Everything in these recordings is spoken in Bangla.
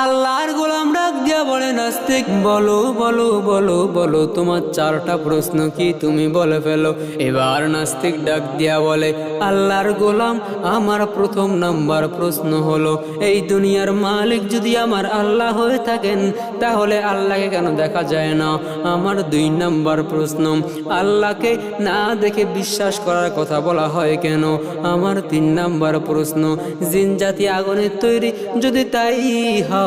আল্লাহর গোলাম ডাক দিয়া বলে নাস্তিক, বলো বলো বলো বলো তোমার চারটা প্রশ্ন কি তুমি বলে ফেলো। এবার নাস্তিক ডাক দিয়া বলে, আল্লাহর গোলাম আমার প্রথম নাম্বার প্রশ্ন হলো, এই দুনিয়ার মালিক যদি আমার আল্লাহ হয়ে থাকেন তাহলে আল্লাহকে কেন দেখা যায় না। আমার 2 নাম্বার প্রশ্ন, আল্লাহকে না দেখে বিশ্বাস করার কথা বলা হয় কেন। আমার 3 নাম্বার প্রশ্ন, জিন জাতি আগুনের তৈরি, যদি তাই হয়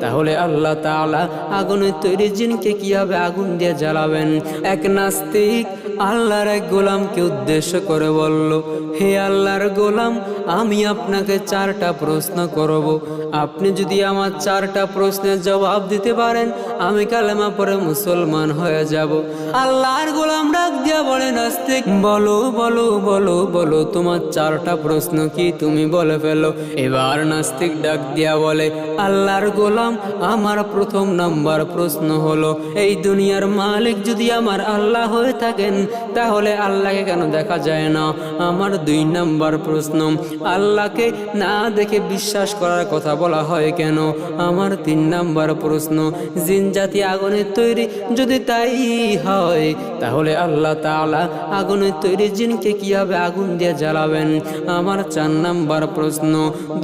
তাহলে আল্লাহ তাআলা আগুনের তৈরি জিনকে কিভাবে আগুন দিয়ে জ্বালাবেন। এক নাস্তিক আল্লাহর এক গোলামকে উদ্দেশ্য করে বলল, হে আল্লাহর গোলাম, আমি আপনাকে 4টা প্রশ্ন করব, আপনি যদি আমার 4টা প্রশ্নের জবাব দিতে পারেন আমি কালেমা পড়ে মুসলমান হয়ে যাব। আল্লাহর গোলাম ডাক দিয়া বলে নাস্তিক, বলো বলো বলো বলো তোমার 4টা প্রশ্ন কি তুমি বলে ফেলো। এবার নাস্তিক ডাক দিয়া বলে, আল্লাহর গোলাম আমার প্রথম নাম্বার প্রশ্ন হলো, এই দুনিয়ার মালিক যদি আমার আল্লাহ হয়ে থাকেন তাহলে আল্লাহকে কেন দেখা যায় না। আমার 2 নাম্বার প্রশ্ন, আল্লাহকে না দেখে বিশ্বাস করার কথা বলা হয় কেন। আমার 3 নাম্বার প্রশ্ন, জিন জাতি আগুনের তৈরি, যদি তাই হয় তাহলে আল্লাহ তাআলা আগুনের তৈরি জিনকে কিভাবে আগুন দিয়ে জ্বালাবেন। আমার 4 নাম্বার প্রশ্ন,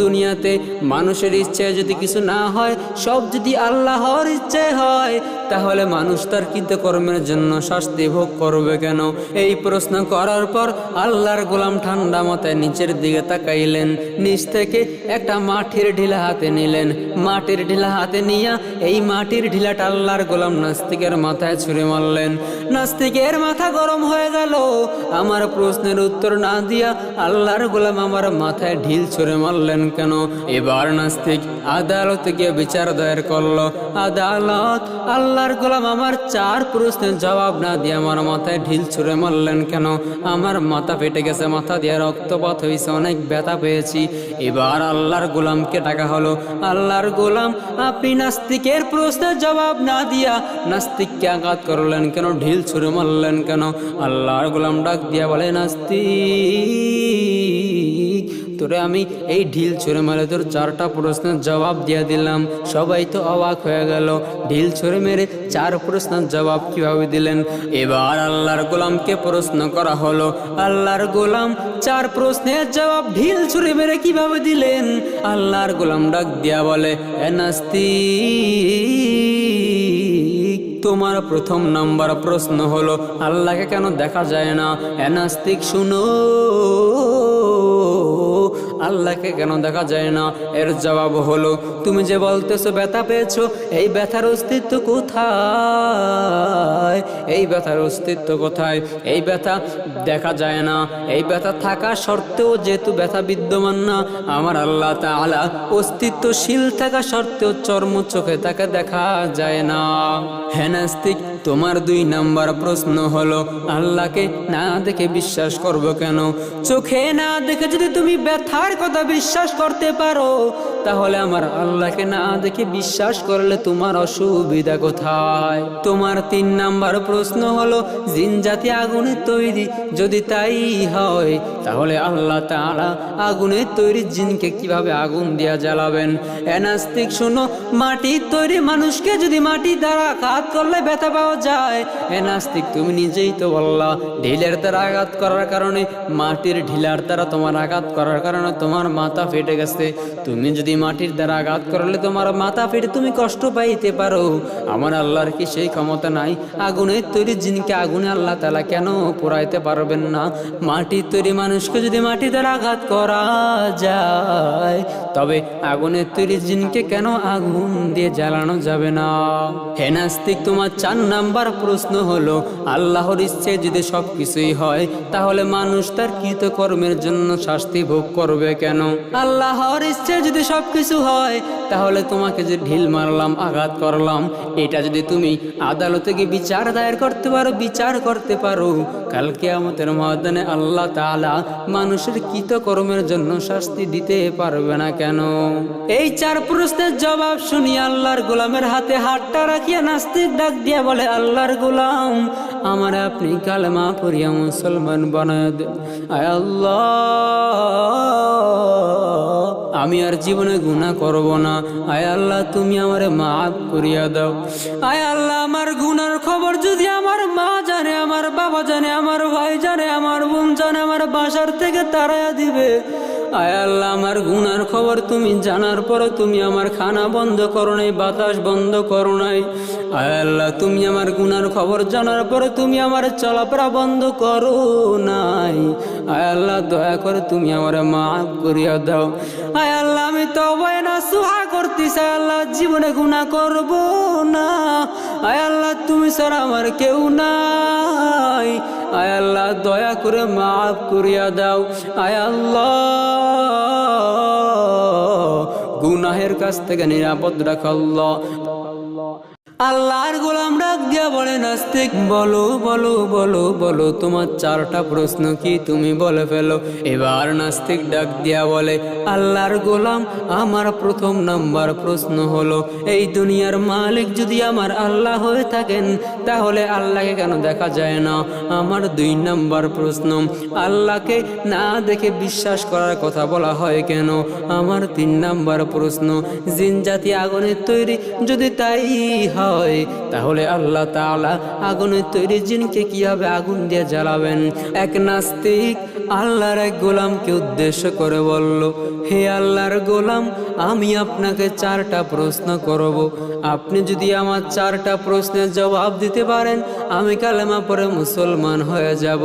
দুনিয়াতে মানুষের ইচ্ছে যদি কিছু না হয়, সব যদি আল্লাহর ইচ্ছে হয় তাহলে মানুষ তার কৃতকর্মের জন্য শাস্তি ভোগ করবে কেন। এই প্রশ্ন করার পর আল্লাহর গোলাম ঠান্ডা মাথায় নিচের দিকে তাকাইলেন, নিচ থেকে একটা মাটির ঢিলা হাতে নিলেন। মাটির ঢিলা হাতে নিয়া এই মাটির ঢিলাটা আল্লাহর গোলাম নাস্তিকের মাথায় ছুঁড়ে মারলেন। নাস্তিকের মাথা গরম হয়ে গেল। আমার প্রশ্নের উত্তর না দিয়া আল্লাহর গোলাম আমার মাথায় ঢিল ছুঁড়ে মারলেন কেন। এবার নাস্তিক আদালতে গিয়ে বিচার দায়ের করলো। আদালত, আল্লাহর গোলাম আমার 4 প্রশ্নের জবাব না দিয়ে আমার মাথায় ঢিল ছুঁড়ে মারলেন কেন। আমার মাথা ফেটে গেছে, মাথা দিয়ে রক্তপাত হয়েছে, অনেক ব্যথা পেয়েছি। এবার আল্লাহর গোলামকে ডাকা হলো, আল্লাহর গোলাম আপনি নাস্তিকের প্রশ্নের জবাব না দিয়া নাস্তিককে আঘাত করলেন কেন, ঢিল ছুঁড়ে মারলেন কেন। আল্লাহর গোলাম ডাক দিয়া বলে, নাস্তিক তোরে আমি এই ঢিল ছুঁড়ে মেরে তোর 4টা প্রশ্নের জবাব দিয়ে দিলাম। সবাই তো অবাক হয়ে গেল, ঢিল ছুঁড়ে মেরে 4 প্রশ্নের জবাব কিভাবে দিলেন। এবার আল্লাহর গোলামকে প্রশ্ন করা হলো, আল্লাহর গোলাম 4 প্রশ্নের জবাব ঢিল ছুঁড়ে মেরে কিভাবে দিলেন। আল্লাহর গোলাম ডাক দিয়া বলে, এ নাস্তিক, তোমার প্রথম নাম্বার প্রশ্ন হলো আল্লাহকে কেন দেখা যায় না। এ নাস্তিক শুনো, আল্লাহকে কেন দেখা যায় না। এর জবাব হলো, তুমি যে বলতেছো ব্যথা পেয়েছো, এই ব্যথার অস্তিত্ব কোথায়, এই ব্যথার অস্তিত্ব কোথায়। এই ব্যথা দেখা যায় না, এই ব্যথা থাকা সত্ত্বেও যেহেতু ব্যথা বিদ্যমান না, আমার আল্লাহ তাআলা অস্তিত্বশীল থাকা সত্ত্বেও চর্ম চোখে তাকে দেখা যায় না। হ্যাঁ নাস্তিক, তোমার 2 নাম্বার প্রশ্ন হলো, আল্লাহকে না দেখে বিশ্বাস করবো কেন। চোখে না দেখে যদি তুমি ব্যথার কথা বিশ্বাস করতে পারো তাহলে আমার আল্লাহকে না দেখে বিশ্বাস করলে তোমার অসুবিধা কোথায়। তোমার 3 নাম্বার প্রশ্ন হলো, জিন জাতি আগুনের তৈরি, যদি তাই হয় তাহলে আল্লাহ তাআলা আগুনের তৈরি জিনকে কিভাবে আগুন দিয়া জ্বালাবেন। এ নাস্তিক শোনো, মাটির তৈরি মানুষকে যদি মাটি দ্বারা আঘাত করলে ব্যথা পাওয়া যায়। এ নাস্তিক তুমি নিজেই তো বললা, ঢিলের দ্বারা আঘাত করার কারণে, মাটির ঢিলার দ্বারা তোমার আঘাত করার কারণে তোমার মাথা ফেটে গেছে। তুমি যদি মাটির দ্বারা আঘাত করলে তোমার মাথা ফেটে তুমি কষ্ট পাইতে পারো। আমার আল্লাহর কি সেই ক্ষমতা নাই? আগুনের তৈরি জিনকে আগুনে আল্লাহ তাআলা কেন পোড়াইতে পারবেন না? মাটির তৈরি মানুষকে যদি মাটি দ্বারা আঘাত করা যায় তবে আগুনের তৈরি জিনকে কেন আগুন দিয়ে জ্বালানো যাবে না? হে নাস্তিক, তোমার 4 নাম্বার প্রশ্ন হলো, আল্লাহর ইচ্ছে যদি সবকিছুই হয় তাহলে মানুষ তার কৃতকর্মের জন্য শাস্তি ভোগ করবে কেন? আল্লাহর ইচ্ছে যদি সবকিছু হয় তাহলে তোমাকে যে ঢিল মারলাম, আঘাত করলাম, এটা যদি তুমি আদালতে গিয়ে বিচার দায়ের করতে পারো, বিচার করতে পারো, কাল কিয়ামতের ময়দানে আল্লাহ তাআলা মানুষের কৃতকর্মের জন্য শাস্তি দিতে পারবে না কেন? এই 4 প্রশ্নের জবাব শুনি আল্লাহর গোলামের হাতে হাতটা রাখিয়া নাস্তিক ডাক দিয়া বলে, আল্লাহর গোলাম আমার আপনি কালেমা পড়িয়া মুসলমান বানায় দেন। আয় আল্লাহ, আমি আর জীবনে গুনাহ করব না। আয় আল্লাহ তুমি আমারে মাফ করিয়া দাও। আয় আল্লাহ আমার গুনার খবর যদি আমার মা জানে, আমার বাবা জানে, আমার ভাই জানে, আমার বোন জানে, আমার বাসার থেকে তাড়াইয়া দিবে। আয় আল্লাহ আমার গুনার খবর তুমি জানার পরে তুমি আমার খানা বন্ধ করো নাই, বাতাস বন্ধ করো নাই। আয় আল্লাহ তুমি আমার গুনার খবর জানার পরে তুমি আমার চলাফেরা বন্ধ করো নাই। আয় আল্লাহ দয়া করে তুমি আমার মাফ করিয়া দাও। আয় আল্লাহ আমি তওবা নাসুহা করতেছি, আল্লাহ জীবনে গুনাহ করব না। আয় আল্লাহ তুমি ছাড়া আমার কেউ নাই। আয় আল্লাহ দয়া করে মাফ করিয়া দাও। আয় আল্লাহ গুনাহের কাছ থেকে নিরাপদ রাখ আল্লাহ। আল্লাহর গোলাম ডাক দিয়া বলে নাস্তিক বলো বলো বলো বলো তোমার চারটা প্রশ্ন কি তুমি বলে ফেলো। এবার নাস্তিক ডাক দিয়া বলে আল্লাহর গোলাম আমার প্রথম নাম্বার প্রশ্ন হলো এই দুনিয়ার মালিক যদি আমার আল্লাহ হয়ে থাকেন তাহলে আল্লাহকে কেন দেখা যায় না। আমার 2 নাম্বার প্রশ্ন আল্লাহকে না দেখে বিশ্বাস করার কথা বলা হয় কেন। আমার 3 নাম্বার প্রশ্ন জিন জাতি আগুনের তৈরি যদি তাই হয় তাহলে আল্লাহ তাআলা আগুনের তৈরি জিনকে কিভাবে আগুন দিয়ে জ্বালাবেন। এক নাস্তিক আল্লাহর এক গোলামকে উদ্দেশ্য করে বলল হে আল্লাহর গোলাম আমি আপনাকে 4টা প্রশ্ন করব, আপনি যদি আমার 4টা প্রশ্নের জবাব দিতে পারেন আমি কালেমা পড়ে মুসলমান হয়ে যাব।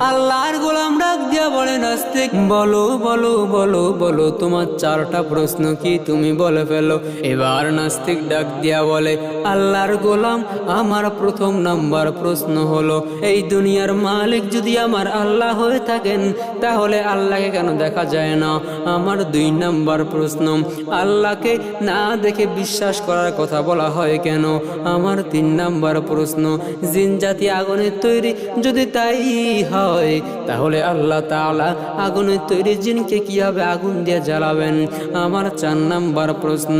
আল্লাহর গোলাম ডাক দিয়া বলে নাস্তিক বলো বলো বলো বলো তোমার 4টা প্রশ্ন কি তুমি বলে ফেলো। এবার নাস্তিক ডাক দিয়া বলে আল্লাহর গোলাম আমার প্রথম নাম্বার প্রশ্ন হলো এই দুনিয়ার মালিক যদি আমার আল্লাহ হয়ে থাকেন তাহলে আল্লাহকে কেন দেখা যায় না। আমার 2 নাম্বার প্রশ্ন আল্লাহকে না দেখে বিশ্বাস করার কথা বলা হয় কেন। আমার 3 নাম্বার প্রশ্ন জিন জাতি আগুনের তৈরি যদি তাই হয় তাহলে আল্লাহ তাআলা আগুনের তৈরি জিনকে কিভাবে আগুন দিয়ে জ্বালাবেন। আমার 4 নাম্বার প্রশ্ন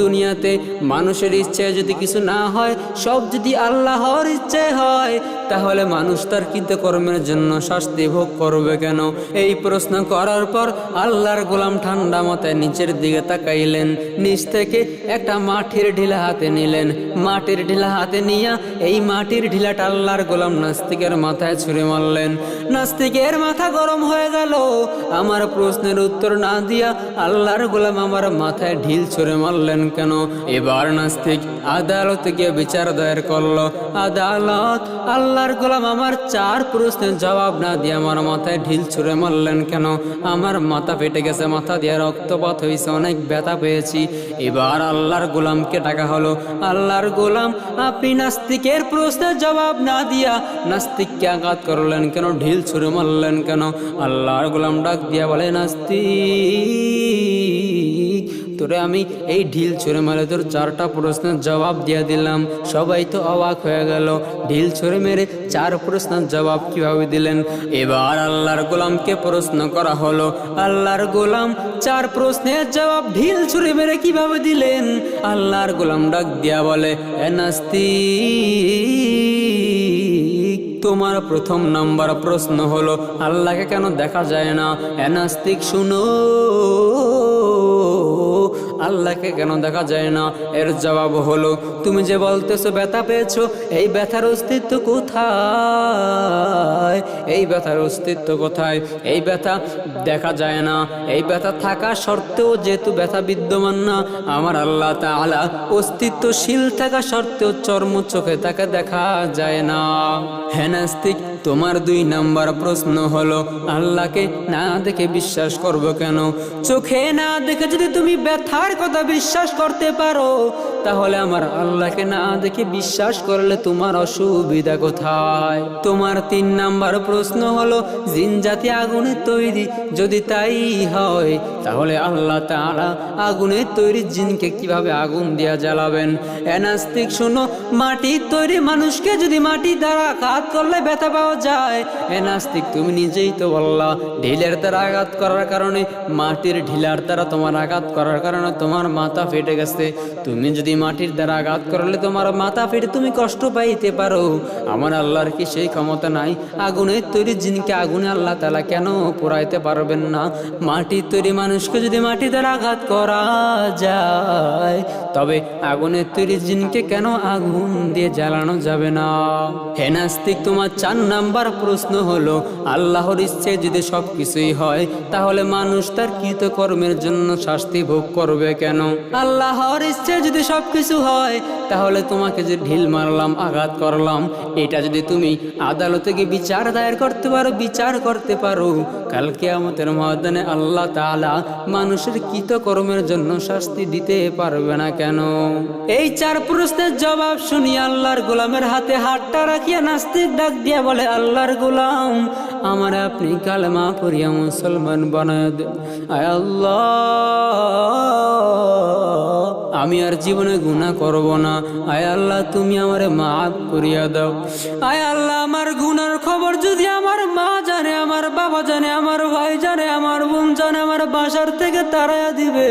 দুনিয়াতে মানুষের ইচ্ছে যদি কিছু না হয় সব যদি আল্লাহর ইচ্ছে হয় তাহলে মানুষ তার কৃতকর্মের জন্য শাস্তি ভোগ করবে কেন। এই প্রশ্ন করার পর আল্লাহর গোলাম ঠান্ডা মাথায় নিচের দিকে তাকাইলেন, নিচ থেকে একটা মাটির ঢিলা হাতে নিলেন। মাটির ঢিলা হাতে নিয়ে এই মাটির ঢিলাটা আল্লাহর গোলাম নাস্তিকের মাথায় ছুঁড়ে মারলেন। নাস্তিকের মাথা গরম হয়ে গেল। আমার প্রশ্নের উত্তর না দিয়া আল্লাহর গোলাম আমার মাথায় ঢিল ছুঁড়ে মারলেন কেন। এবার নাস্তিক আদালতে গিয়ে বিচার দায়ের করলো। আদালত আল্লাহর গোলাম আমার 4 প্রশ্নের জবাব না দিয়ে আমার মাথায় ঢিল ছুঁড়ে মারলেন কেন। আমার মাথা ফেটে গেছে, মাথা দিয়ে রক্তপাত হয়েছে, অনেক ব্যথা পেয়েছি। এবার আল্লাহর গোলামকে ডাকা হলো। আল্লাহর গোলাম আপনি নাস্তিকের প্রশ্নের জবাব না দিয়া নাস্তিককে আঘাত করলেন কেন, ঢিল ছুঁড়ে মারলেন কেন। আল্লাহর গোলাম ডাক দিয়া বলে নাস্তিক তোরে আমি এই ঢিল ছুঁড়ে মারে তোর 4টা প্রশ্নের জবাব দিয়ে দিলাম। সবাই তো অবাক হয়ে গেল, ঢিল ছুঁড়ে মেরে 4 প্রশ্নের জবাব কিভাবে দিলেন। এবার আল্লাহর গোলামকে প্রশ্ন করা হলো আল্লাহর গোলাম 4 প্রশ্নের জবাব ঢিল ছুঁড়ে মেরে কিভাবে দিলেন। আল্লাহর গোলাম ডাক দিয়া বলে এ নাস্তিক তোমার প্রথম নাম্বার প্রশ্ন হলো আল্লাহকে কেন দেখা যায় না। এ নাস্তিক শুনো আল্লাহকে কেন দেখা যায় না। এর জবাব হলো তুমি যে বলতেছো ব্যথা পেয়েছো, এই ব্যথার অস্তিত্ব কোথায়, এই ব্যথার অস্তিত্ব কোথায়। এই ব্যথা দেখা যায় না। এই ব্যথা থাকা সত্ত্বেও যেহেতু ব্যথা বিদ্যমান না, আমার আল্লাহ তাআলা অস্তিত্বশীল থাকা সত্ত্বেও চর্ম চোখে তাকে দেখা যায় না। হ্যাঁ নাস্তিক তোমার 2 নাম্বার প্রশ্ন হলো আল্লাহকে না দেখে বিশ্বাস করব কেন। চোখে না দেখে যদি তুমি ব্যথার কথা বিশ্বাস করতে পারো তাহলে আমার আল্লাহকে না দেখে বিশ্বাস করলে তোমার অসুবিধা কোথায়। তোমার 3 নাম্বার প্রশ্ন হলো জিন জাতি আগুনের তৈরি যদি তাই হয় তাহলে আল্লাহ তাআলা আগুনের তৈরি জিনকে কিভাবে আগুন দিয়া জ্বালাবেন। এ নাস্তিক শোনো মাটির তৈরি মানুষকে যদি মাটি দ্বারা আঘাত করলে ব্যথা পাওয়া যায়। এ নাস্তিক, তুমি নিজেই তো বললা ঢিলের দ্বারা আঘাত করার কারণে, মাটির ঢিলার দ্বারা তোমার আঘাত করার কারণে তোমার মাথা ফেটে গেছে। তুমি যদি মাটির দ্বারা আঘাত করলে তোমার মাথা ফেটে তুমি কষ্ট পাইতে পারো, আমার আল্লাহর কি সেই ক্ষমতা নাই? আগুনের তৈরি জিনকে আগুনে আল্লাহ তাআলা কেন পোড়াইতে পারবেন না? মাটির তৈরি মানুষকে যদি মাটি দ্বারা আঘাত করা যায়, তবে আগুনের তৈরি জিনকে কেন আগুন দিয়ে জ্বালানো যাবে না? হে নাস্তিক, তোমার 4 নাম্বার প্রশ্ন হলো, আল্লাহর ইচ্ছে যদি সবকিছুই হয়, তাহলে মানুষ তার কৃতকর্মের জন্য শাস্তি ভোগ করবে কেন? আল্লাহর ইচ্ছে যদি সবকিছু হয়, তাহলে তোমাকে যে ঢিল মারলাম, আঘাত করলাম, এটা যদি তুমি আদালতে গিয়ে বিচার দায়ের করতে পারো, বিচার করতে পারো, কাল কিয়ামতের ময়দানে আল্লাহ তাআলা মানুষের কৃতকর্মের জন্য শাস্তি দিতে পারবে না কেন? এই 4 প্রশ্নের জবাব শুনি আল্লাহর গোলামের হাতে হাতটা রাখিয়া নাস্তিক ডাক দিয়া বলে, আল্লাহর গোলাম, আমার আপনি কালেমা পড়িয়া মুসলমান বানায় দেন। আয় আল্লাহ, আমি আর জীবনে গুনাহ করব না। আয় আল্লাহ, তুমি আমারে মাফ করিয়া দাও। আয় আল্লাহ, আমার গুনার খবর যদি আমার মা জানে, আমার বাবা জানে, আমার ভাই জানে, আমার বোন জানে, আমার বাসার থেকে তাড়াইয়া দিবে।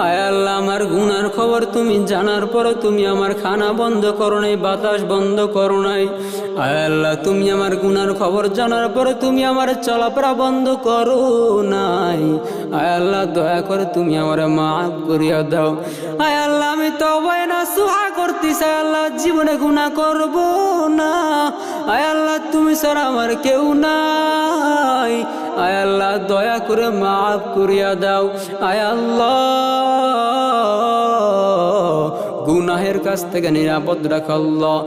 আয় আল্লাহ, আমার গুনার খবর তুমি জানার পরে তুমি আমার খানা বন্ধ করো নাই, বাতাস বন্ধ করো নাই। আয় আল্লাহ, তুমি আমার গুনার খবর জানার পরে তুমি আমার চলাফেরা বন্ধ করো নাই। আয় আল্লাহ, দয়া করে তুমি আমার মাফ করিয়া দাও। আয় আল্লাহ, আমি তওবা নাসুহা করতেছি। আয় আল্লাহ, জীবনে গুনাহ করব না। আয় আল্লাহ, তুমি ছাড়া আমার কেউ নাই। আয় আল্লাহ, দয়া করে মাফ করিয়া দাও। আয় আল্লাহ, গুনাহের কাছ থেকে নিরাপদ রাখ আল্লাহ।